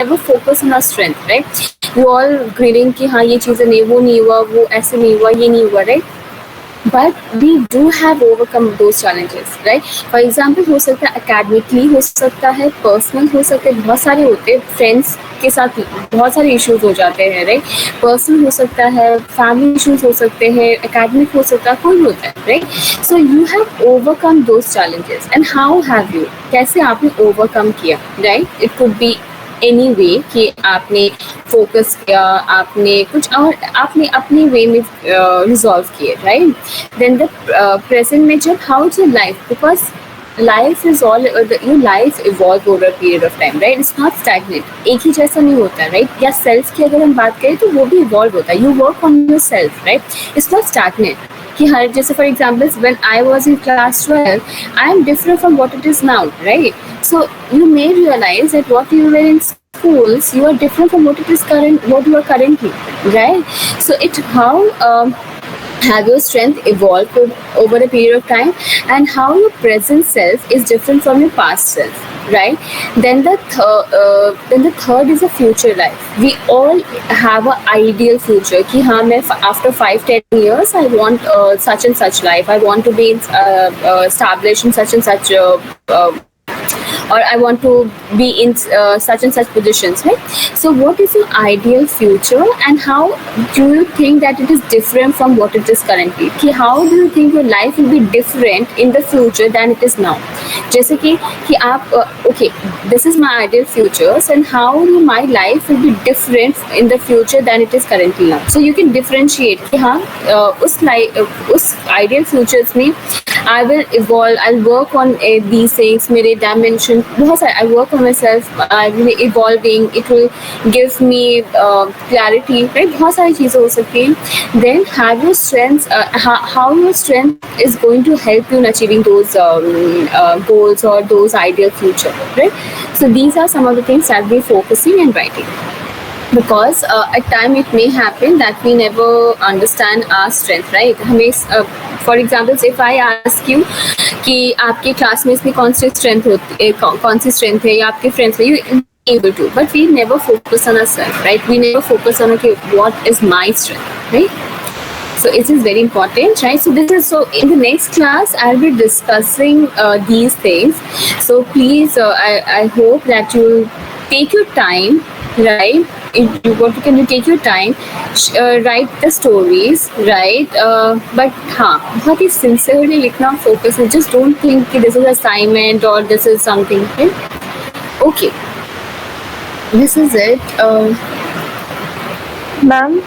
never focus on our strength, right? We all grilling कि हाँ ये चीज़ें नहीं, वो नहीं हुआ, वो ऐसे नहीं हुआ, ये नहीं हुआ, right? But we do have overcome those challenges, right? For example, हो सकता है academically, हो सकता है personal, हो सकते हैं, बहुत सारे होते हैं, friends के साथ बहुत सारे issues हो जाते हैं, right? Personal हो सकता है, family issues हो सकते हैं, academic हो सकता है, कोई भी होता है, right? So you have overcome those challenges, and how have you? कैसे आपने overcome किया, right? It could be any way कि आपने फोकस किया, आपने कुछ और आपने अपने वे में रिजॉल्व किए, राइट? देन द प्रेजेंट में जब how is your life, because life is all your life evolve over a period of time, right? It's not stagnant, एक ही जैसा नहीं होता, राइट? या सेल्फ की अगर हम बात करें तो वो भी इवॉल्व होता है, you work on your self, right? It's not stagnant कि हर जैसे for examples when I was in class 12 I am different from what it is now, right? So you may realize that what you were in schools, you are different from what you are currently, right? So it how have your strength evolved over a period of time, and how your present self is different from your past self, right? Then the third is a future life. We all have an ideal future कि हाँ मैं after 5-10 years I want such and such life. I want to be established in such and such or I want to be in such and such positions, right? So what is your ideal future, and how do you think that it is different from what it is currently? कि how do you think your life will be different in the future than it is now? जैसे कि आप okay, this is my ideal futures, and how my life will be different in the future than it is currently now. So you can differentiate कि हाँ उस ideal futures में I will evolve, I'll work on these things, मेरे dimension बहुत सारे, I work on myself, I will be evolving, it will give me clarity, right? बहुत सारी चीज़ें हो सकती हैं. Then have your strengths, how your strength is going to help you in achieving those goals or those ideal future, right? So these are some of the things that we're focusing and writing. Because at time it may happen that we never understand our strength, right? हमें for example if I ask you कि आपके classmates में कौन सी strength होती है, कौन सी strength है, या आपके friends में, you able to, but we never focus on ourselves, right? We never focus on okay, what is my strength, right? So it is very important, right? So this is, so in the next class I'll be discussing these things. So please I hope that you take your time, right? What can you take your time, write the stories, right? But हाँ बहुत ही sincerely लिखना, focus है, just don't think कि this is assignment or this is something, right? Okay, this is it. Ma'am,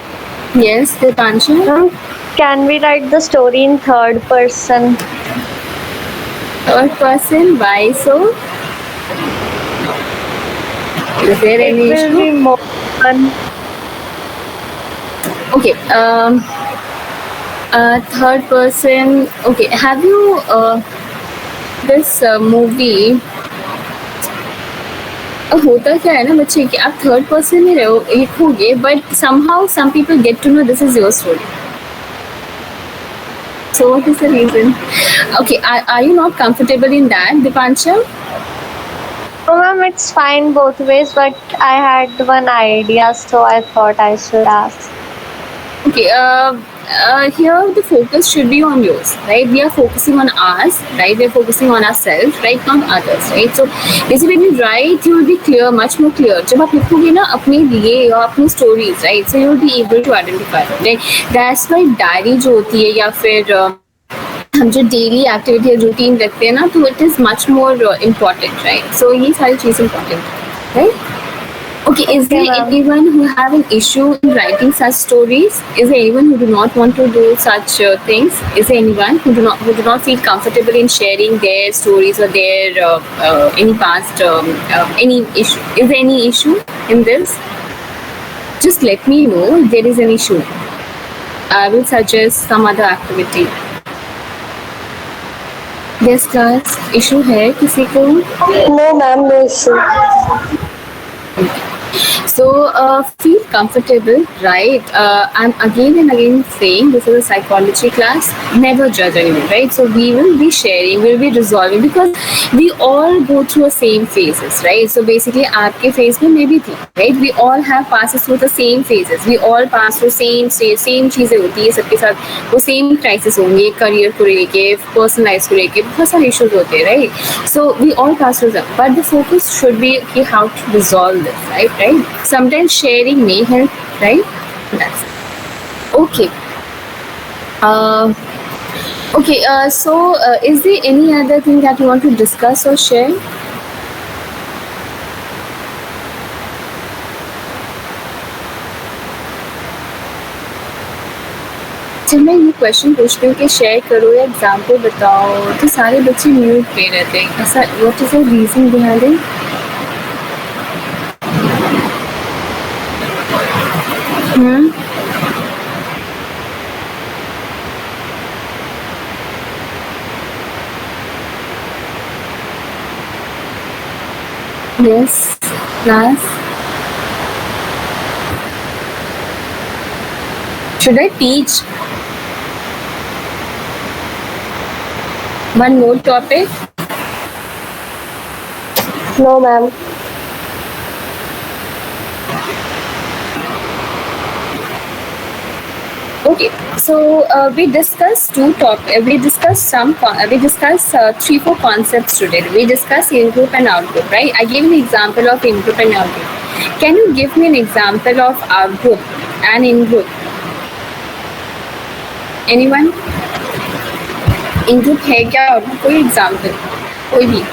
Yes, Dipanshu. can we write the story in third person? Third person, why so? Is there It any will issue? be more fun. Okay. Third person. Okay. Have you this movie? होता क्या है ना बच्चे कि आप third person में लिखोगे, but somehow some people get to know this is your story. So what is the reason? Okay. Are you not comfortable in that, Dipanshu? Oh, ma'am, it's fine both ways, but I had one idea, so I thought I should ask. Okay, here the focus should be on yours, right? We are focusing on us, right? We are focusing on ourselves, right? Not others, right? So basically when you write, you will be clear, much more clear. जब आप लिखोगे ना अपने लिए या अपनी stories, right? So you will be able to identify, right? That's why diary जो होती है या फिर हम जो डेली एक्टिविटी रूटीन रखते हैं ना, तो it is much more important, right? So ये सारी चीज़ important, right? Okay, is there ma'am. anyone who have an issue in writing such stories? Is there anyone who do not want to do such things? Is there anyone who do not feel comfortable in sharing their stories or their any past any issue? Is there any issue in this? Just let me know if there is an issue. I will suggest some other activity. Yes, class issue है किसी को? No, ma'am, no issue. So feel comfortable, right? I'm again and again saying this is a psychology class. Never judge anyone, right? So we will be sharing, we'll be resolving, because we all go through the same phases, right? So basically, आपके phase में मैं भी थी, right? We all have passes through the same phases. We all pass through same stage, same चीजें होती है सबके साथ. वो same crisis होंगे, career को लेके, personal life को लेके, बहुत सारे issues होते हैं, right? So we all pass through them, but the focus should be कि how to resolve this, right? Sometimes sharing may help, right? That's okay. Okay. So is there any other thing that you want to discuss or share? जब मैं ये question पूछती हूँ कि share करो या example बताओ, तो सारे बच्चे म्यूट पे रहते हैं. ऐसा what is the reason behind it? Yes, class. Should I teach one more topic? No, ma'am. Okay, so we discussed we discussed 3-4 concepts today. We discussed in-group and out-group, right? I gave an example of in-group and out-group. Can you give me an example of out-group and in-group? Anyone? In-group है क्या? out-group कोई example? कोई भी?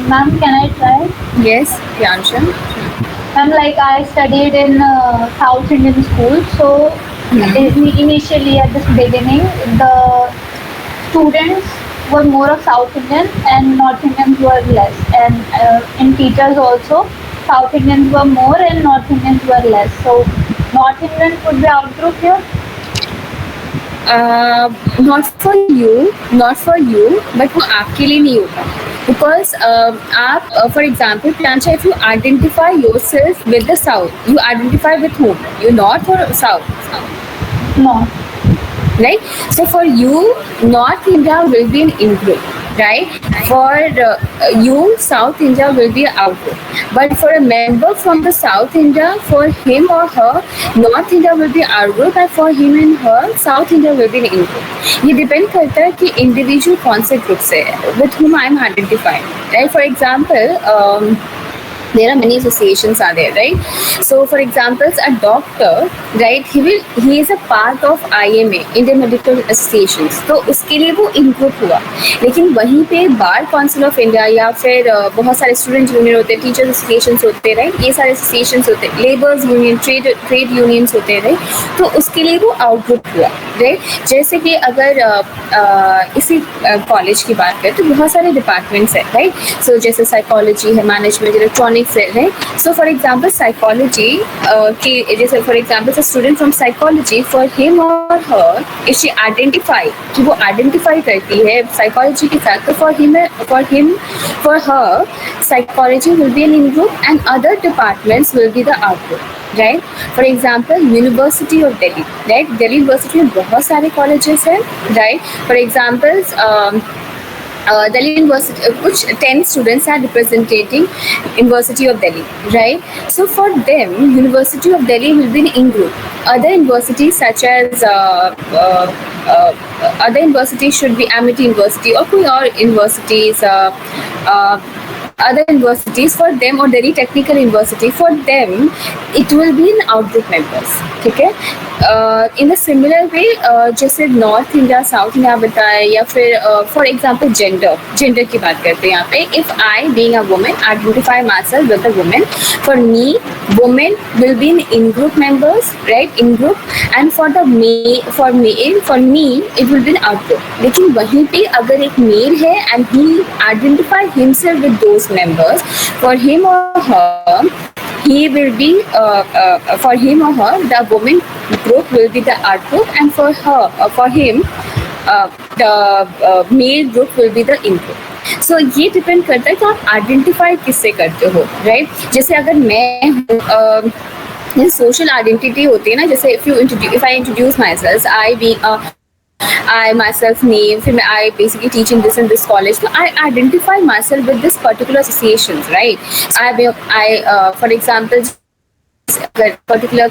Ma'am, can I try? Yes, Priyansha. Ma'am, like I studied in South Indian school, so initially at this beginning, the students were more of South Indian and North Indians were less. And in teachers also, South Indians were more and North Indians were less. So North Indians would be out-group here? Not for you, but वो आपके लिए नहीं होगा. Because आप, for example, Priyansha, if you identify yourself with the South, you identify with whom? You North or South? No. Right? So for you, North India will be an in-group, right? For you, South India will be an out-group. But for a member from the South India, for him or her, North India will be out-group, and for him and her, South India will be an in-group. ये depend करता है कि individual कौन से group से है, with whom I am identifying, right? For example, there are many associations are there, right? So for example, a doctor, right, he is a part of IMA, Indian Medical Associations, तो उसके लिए वो input हुआ. लेकिन वहीं पे bar council of India या फिर बहुत सारे स्टूडेंट यूनियन होते हैं, टीचर एसोसिएशंस होते हैं, राइट, ये सारे एसोसिएशंस होते हैं, लेबर्स यूनियन, ट्रेड यूनियंस होते हैं, राइट, तो उसके लिए वो आउटपुट हुआ, राइट. जैसे कि अगर इसी कॉलेज की बात करें तो बहुत सारे डिपार्टमेंट्स हैं, राइट. सो जैसे साइकोलॉजी है, मैनेजमेंट, इलेक्ट्रॉनिक्स है. सो फॉर एग्जाम्पल साइकोलॉजी की, जैसे for example student from psychology, for him और हर, इफ शी आइडेंटिफाई, कि वो आइडेंटिफाई करती है साइकोलॉजी के साथ, तो for her psychology will be an in group and other departments will be the out group, right. For example university of Delhi, right, Delhi university में बहुत सारे कॉलेजेस हैं, right. For example Delhi University, कुछ 10 students are representing University of Delhi, right? So for them, University of Delhi will be in group. Other universities such as other universities should be Amity University or कोई और universities, other universities, for them, or Delhi Technical University, for them it will be in out-group members, ठीक है. In the similar way जैसे north India, south India बताए, या फिर for example gender की बात करते हैं यहाँ पे. If I being a women identify my self with a women, for me women will be in group members, right, in group, and for me it will be in out group. लेकिन वहीं पे अगर एक mail है and he identify himself with those members, for him और हर, he will be for him or her, the women group will be the art group, and for him the male group will be the in group. सो ये depend करता है कि आप identify किससे करते हो, right? जैसे अगर मैं सोशल आइडेंटिटी होती है ना, जैसे if I introduce my self, I myself name, फिर मैं I basically teach in this and this college, so I identify myself with this particular associations, right? For example, particular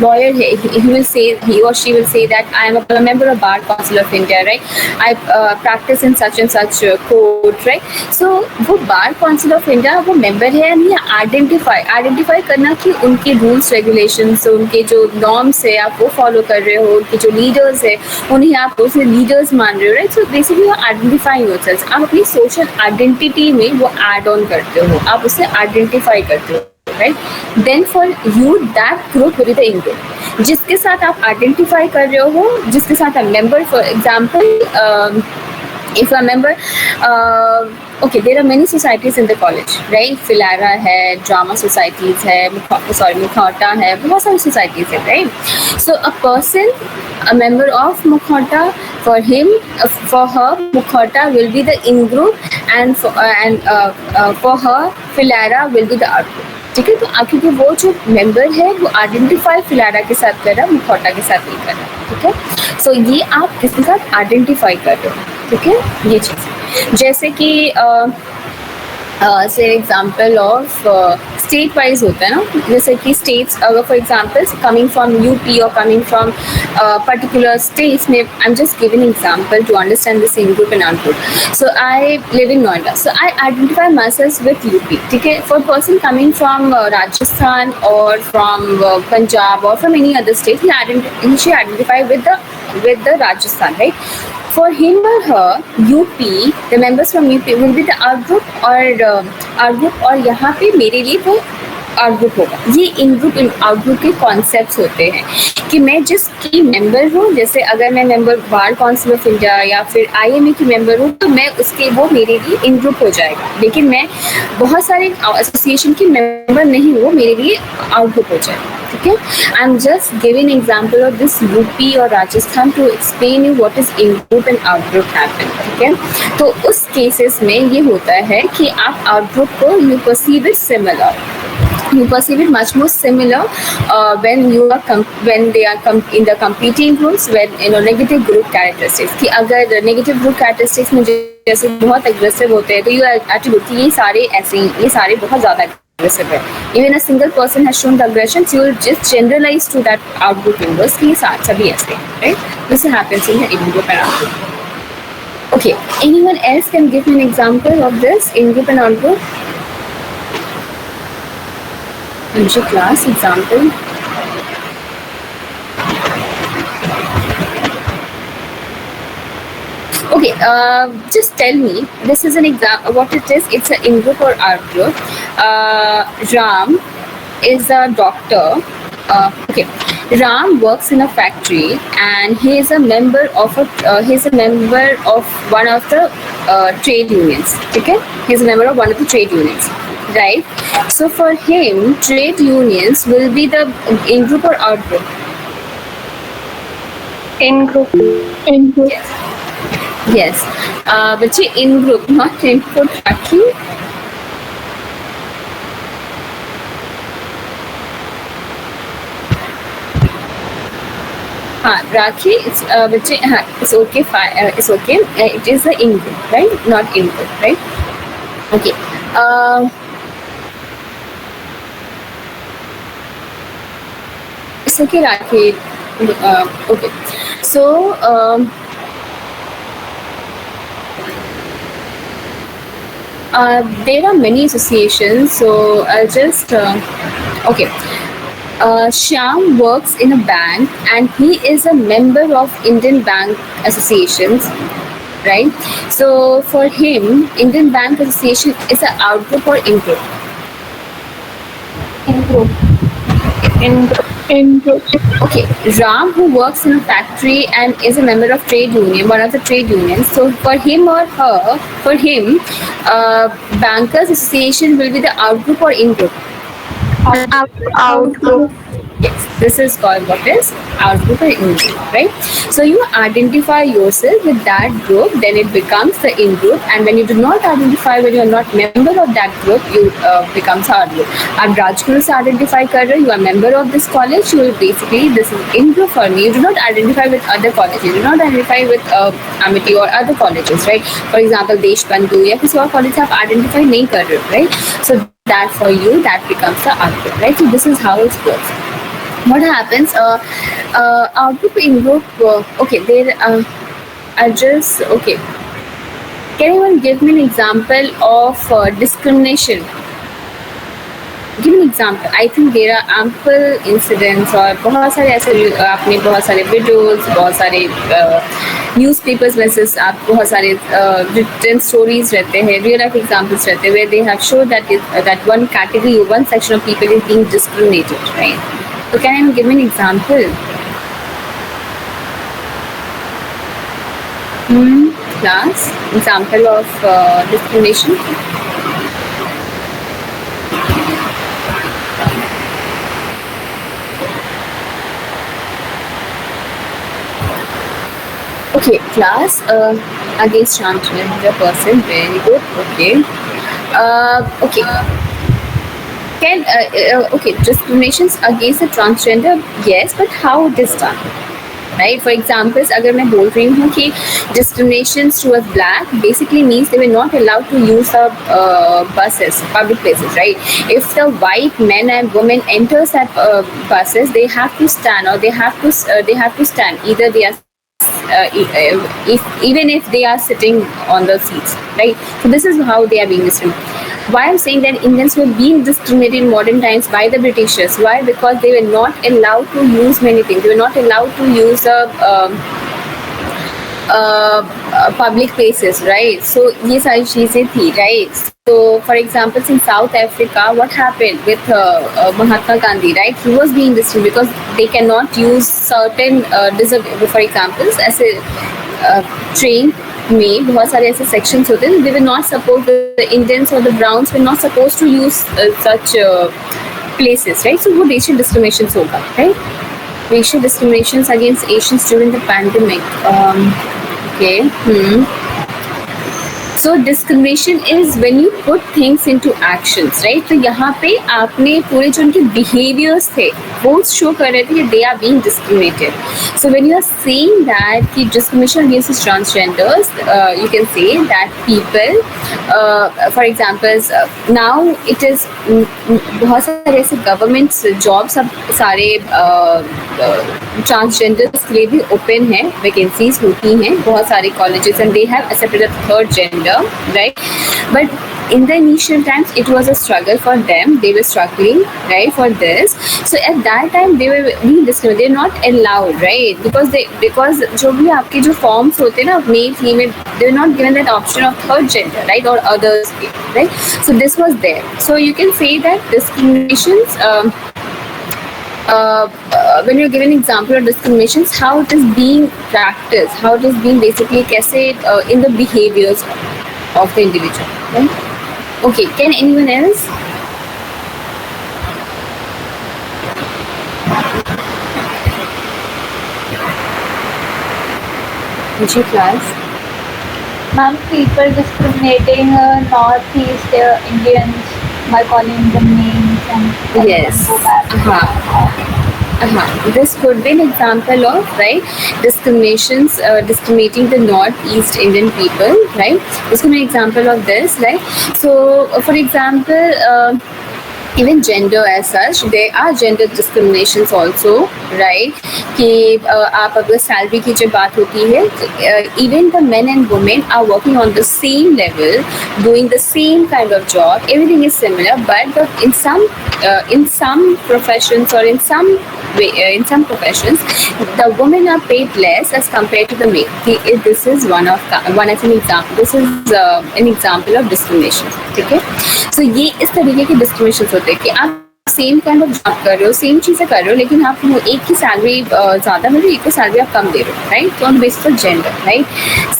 lawyer, he or she will say that I am a member of Bar Council of India, right? I practice in such and such court, right? So वो Bar Council of India वो member है, नहीं identify करना कि उनके rules regulations, उनके जो norms है आप वो follow कर रहे हो, उनके जो leaders है उन्हें आप उसे leaders मान रहे हो, right? So basically you are identifying yourselves. आप अपनी social identity में वो add on करते हो, आप उसे identify करते हो, right? Then for you that group will be the in group. जिसके साथ आप आइडेंटिफाई कर रहे हो, जिसके साथ आप member, for example if a member, okay, there are many societies in the college, right? Philara है, drama societies है, Mukhota है, बहुत सारी societies है, right? So a person, a member of Mukhota, for him, for her, Mukhota will be the in group, and for her, Philara will be the out group. ठीक है? तो क्योंकि वो जो मेंबर है वो आइडेंटिफाई फिलारा के साथ कर रहा है, मुखौटा के साथ नहीं कर रहा, ठीक है? सो ये आप किसके साथ आइडेंटिफाई कर रहे हो, ठीक है? ये चीज़ जैसे कि से एग्जाम्पल ऑफ स्टेट वाइज होता है ना, जैसे कि स्टेट्स अगर for example coming from UP और कमिंग फ्रॉम पर्टिकुलर स्टेट्स में, I am just giving example to understand the in group and out group. So I live in Noida, so I identify myself with UP, ठीक है? For person coming from Rajasthan और from Punjab और from any other state, he identify with the Rajasthan, right? For him or her, UP, the members from UP will be the out group, और यहाँ पे मेरे लिए वो आउट ग्रुप होगा. ये इन ग्रुप इन आउट ग्रुप के कॉन्सेप्ट्स होते हैं कि मैं जिसकी मेंबर हूँ, जैसे अगर मैं member bar council of India या फिर IMA की मेंबर हूँ, तो मैं उसके वो मेरे लिए इन ग्रुप हो जाएगा. लेकिन मैं बहुत सारे एसोसिएशन की मेंबर नहीं हूँ, मेरे लिए आउट ग्रुप हो जाएगा, ठीक है? I am just giving example of this UP और Rajasthan to explain you what is in group and out group happen, ठीक है? तो उस केसेस में ये होता है कि आप आउट ग्रुप को you perceive it similar, you perceive it much more similar when they are in the competing groups, when negative group characteristics, कि अगर negative group characteristics में जैसे बहुत aggressive होते हैं तो you attribute कि ये सारे ऐसे ही, ये सारे बहुत ज़्यादा aggressive है. Even a single person has shown the aggression, so you will just generalize to that out group members कि ये सभी ऐसे हैं, right? This happens in the in group and out group. Okay, anyone else can give me an example of this in group and out group? English class example. Okay, just tell me, this is an example, what it is. It's an in group or out group. Ram is a doctor. Okay, Ram works in a factory and he is a member of one of the trade unions. Okay, he is a member of one of the trade unions. Right, so for him, trade unions will be the in group or out group? In group. In group. Yes. बच्चे in group, not input. Rakhi. हाँ, Rakhi. It's बच्चे हाँ, it's okay. Fine. It's okay. It is the in group, right? Not in group, right? Okay. It's okay, Rakhi. Okay. So, there are many associations. So I'll just okay. Shyam works in a bank and he is a member of Indian Bank Associations, right? So for him, Indian Bank Association is an out group or in group? In group. In group. In group. Okay, Ram, who works in a factory and is a member of trade union, one of the trade unions. So for him or her, for him, Bankers Association will be the out group or in group? Out group. Yes, this is called what is out-group and in-group, right? So you identify yourself with that group, then it becomes the in-group, and when you do not identify, when you are not member of that group, you becomes out-group. आप राजगुरु से identify कर रहे हो, you are member of this college, you will basically, this is in-group for me. You do not identify with other colleges, you do not identify with Amity or other colleges, right? For example, Deshbandhu या किसी और college से आप identify नहीं कर रहे हो, right? So that for you, that becomes the out-group, right? So this is how it works. What happens out-group in-group, okay, there are just, okay, can anyone give me an example of discrimination? Give me an example. I think there are ample incidents और बहुत सारे ऐसे आपने बहुत सारे videos, बहुत सारे newspapers में से आप बहुत सारे written stories रहते हैं, real life examples रहते हैं where they have showed that one category, one section of people is being discriminated, right? So can you give me an example? Class, example of discrimination. Okay, class, against transgender person, very good. Okay. Okay. Can okay, discriminations against the transgender, yes, but how it is done, right? For examples, अगर मैं बोल रही हूँ कि discriminations towards black basically means they were not allowed to use the buses, public places, right? If the white men and women enters that buses, they have to stand, or they have to stand. Either they are even if they are sitting on the seats, right? So this is how they are being discriminated. Why I'm saying that Indians were being discriminated in modern times by the Britishers? Why? Because they were not allowed to use many things. They were not allowed to use public places, right? So ये सारी चीजें थी, right? So for example, in South Africa, what happened with Mahatma Gandhi, right? He was being discriminated because they cannot use certain for example, ऐसे train में बहुत सारे ऐसे sections होते हैं. They were not supposed, the Indians or the Browns were not supposed to use such places, right? So वो racial discriminations होगा, right? Racial discriminations against Asians during the pandemic. Okay. So discrimination is when you put things into actions, right? तो यहाँ पे आपने पूरे जो उनके behaviors थे वो show कर रहे थे कि they are being discriminated. So when you are saying that कि discrimination against transgenders, you can say that people, for example, now it is बहुत सारे ऐसे government jobs अब सारे transgenders के लिए भी open हैं, vacancies होती हैं बहुत सारे colleges, and they have accepted a third gender, right? But in the initial times it was a struggle for them. They were struggling, right, for this. So at that time they were being discriminated. They're not allowed, right? Because जो भी आपके जो forms होते हैं ना, male, female, they're not given that option of third gender, right, or others, right? So this was there. So you can say that discriminations, when you're giving example of discriminations, how it is being practiced, how it is being basically कैसे in the behaviors of the individual, right? Okay, can anyone else? Which class? Ma'am, people discriminating Northeast Indians by calling them names and Yes. go back. This could be an example of, right, discriminations, discriminating the Northeast Indian people, right? This could be an example of this, right? So, for example, even gender as such, there are gender discriminations also, right? कि आप अगर salary की जब बात होती है, even the men and women are working on the same level, doing the same kind of job. Everything is similar, but in some professions or in some professions, the women are paid less as compared to the men. This is one as an example. This is an example of discrimination. ठीक है? So ये इस तरीके के discriminations होते हैं कि आप सेम काइंड ऑफ जॉब कर रहे हो, सेम चीज़ें कर रहे हो, लेकिन आप वो एक ही सैलरी ज़्यादा मिल रही है, एक ही सैलरी आप कम दे रहे हो, राइट? तो on basis of gender, right?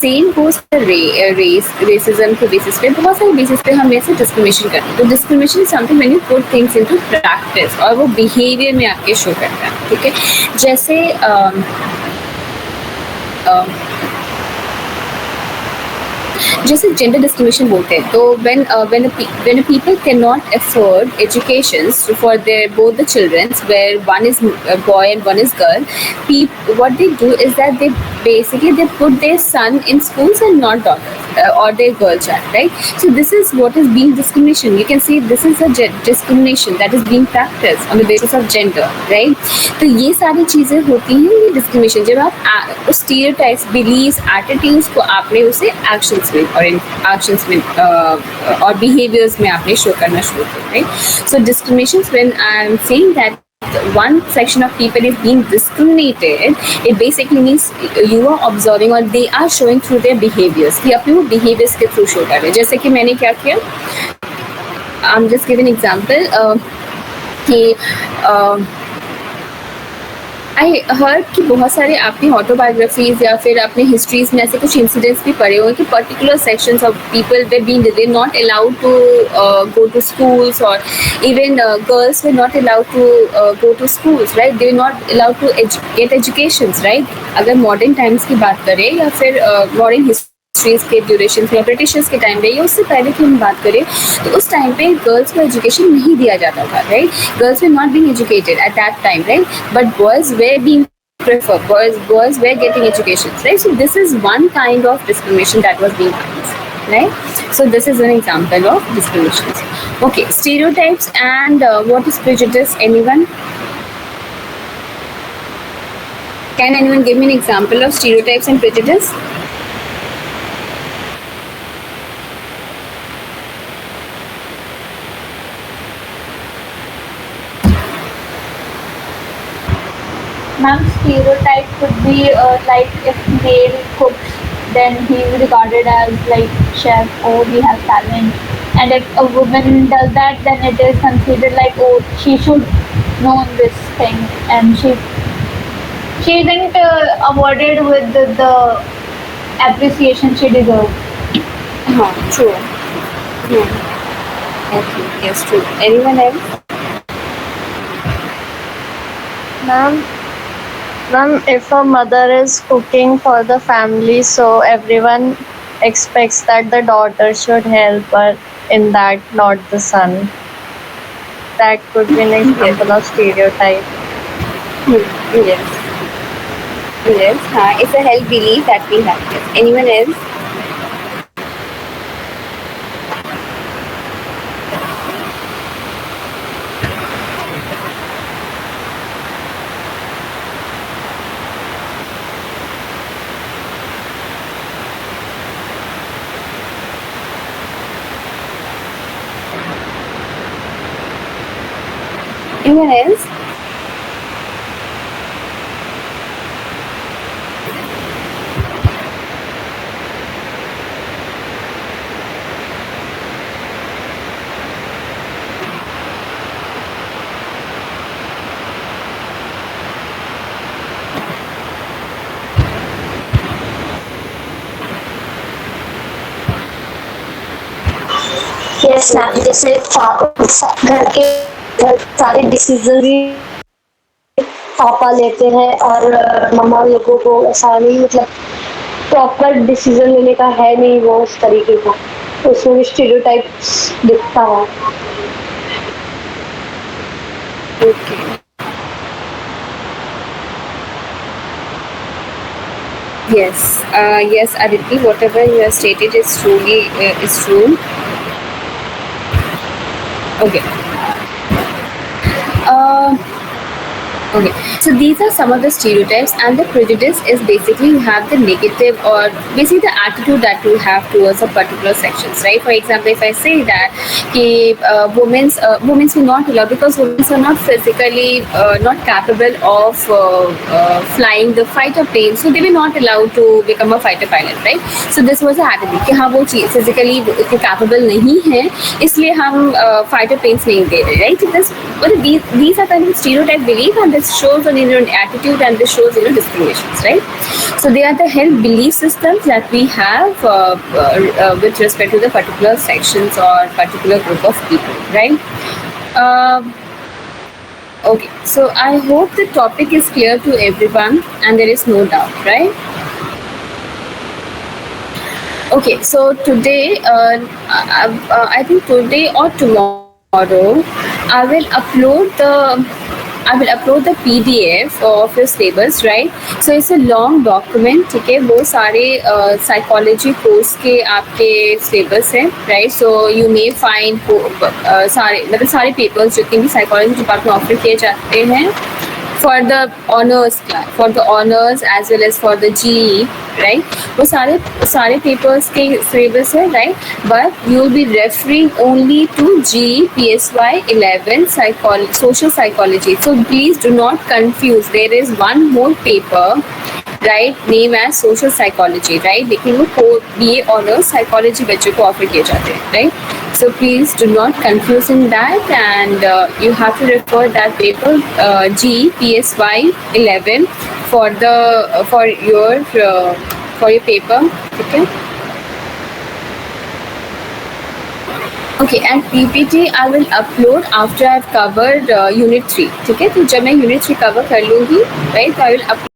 Same goes racism के बेसिस पे, बहुत सारे बेसिस पे हम ऐसे डिस्क्रिमिनेशन करते हैं. तो discrimination is something when you put things into practice, और वो बिहेवियर में आपके शो करता है, ठीक है? जैसे जैसे जेंडर डिस्क्रिमिनेशन बोलते हैं, तो when people cannot afford educations for their both the children, where one is a boy and one is girl, what they do is that they basically put their son in schools and not daughters, or their girl child, right? So this is what is being discrimination. You can see this is a discrimination that is being practiced on the basis of gender, right? तो ये सारी चीज़ें होती हैं, ये discrimination, जब आप उस स्टीरियोटाइप्स, बिलीव्स, एटीट्यूड्स को आपने उसे एक्शंस में और बिहेवियर्स में आपने शो करना शुरू किया, right? So discrimination, when I am saying that one section of people is being discriminated, it basically means you are observing or they are showing through their behaviors, कि अपने वो behaviors के through show कर रहे हैं. जैसे कि मैंने क्या किया, I'm just giving an example, कि आई हर्ड कि बहुत सारे आपने ऑटोबायोग्राफीज या फिर अपने हिस्ट्रीज में ऐसे कुछ इंसिडेंट्स भी पढ़े हुए कि particular sections of people were been they not allowed to go to schools, और even girls were not allowed to go to schools, right? They not allowed to get educations, right? अगर modern times की बात करें या फिर modern histories के duration या Britishers के टाइम पे या उससे पहले की हम बात करें, तो उस टाइम पे गर्ल्स को एजुकेशन नहीं दिया जाता था, right? Girls were not being educated at that time, right? But boys way being preferred, boys were getting education, right? So this is one kind of discrimination that was being practiced, right? So this is an example of discrimination. Okay, stereotypes and what is prejudice? Anyone? Can anyone give me an example of stereotypes and prejudice? Ma'am, stereotype could be like if male cooks, then he is regarded as like chef, oh he has talent. And if a woman does that, then it is considered like, oh, she should know this thing, and she isn't awarded with the appreciation she deserves. True. Yeah. Okay, yes, true. Anyone else? Ma'am, if a mother is cooking for the family, so everyone expects that the daughter should help her in that, not the son. That could be an example of stereotype. Yes. Yes. It's a held belief that we have. Yes. Anyone else? Anyone else? Yes ma'am, जैसे घर के सारे decision भी पापा लेते हैं और मम्मा लोगों को ऐसा नहीं, मतलब प्रॉपर डिसीजन लेने का है नहीं वो उस तरीके का, तो उसमें भी स्टीरियोटाइप्स दिखता है. Yes, Aditi, whatever you have stated is truly is true. Okay. Okay. So these are some of the stereotypes, and the prejudice is basically you have the negative or basically the attitude that you have towards a particular sections, right? For example, if I say that women's will not allow because women are not physically not capable of flying the fighter plane, so they were not allowed to become a fighter pilot, right? So this was the attitude कि हाँ वो चीज physically उतने capable नहीं है, इसलिए हम fighter planes नहीं दे रहे, right? So this, these are kind of stereotype belief, and this shows on attitude, and this shows discriminations, right? So they are the held belief systems that we have with respect to the particular sections or particular group of people, right? Okay, so I hope the topic is clear to everyone and there is no doubt, right? Okay, so today, I think today or tomorrow, I will upload the PDF of your syllabus, right? So it's a long document, ठीक है? वो सारे psychology course के आपके syllabus है, right? So you may find सारे papers जितने भी psychology department offer किए जाते हैं for the honors class, for the honors as well as for the GE, right? वो सारे papers के syllabus है, right? But you will be referring only to GE PSY 11 social psychology. So please do not confuse. There is one more paper, right, name as social psychology, right? लेकिन वो BA honors psychology बच्चों को offer किए जाते हैं, right? So please do not confuse in that, and you have to refer that paper G PSY 11 for your paper, okay? Okay, and PPT I will upload after I've covered unit 3, ठीक है? तो जब मैं unit 3 cover कर लूँगी, right, I will upload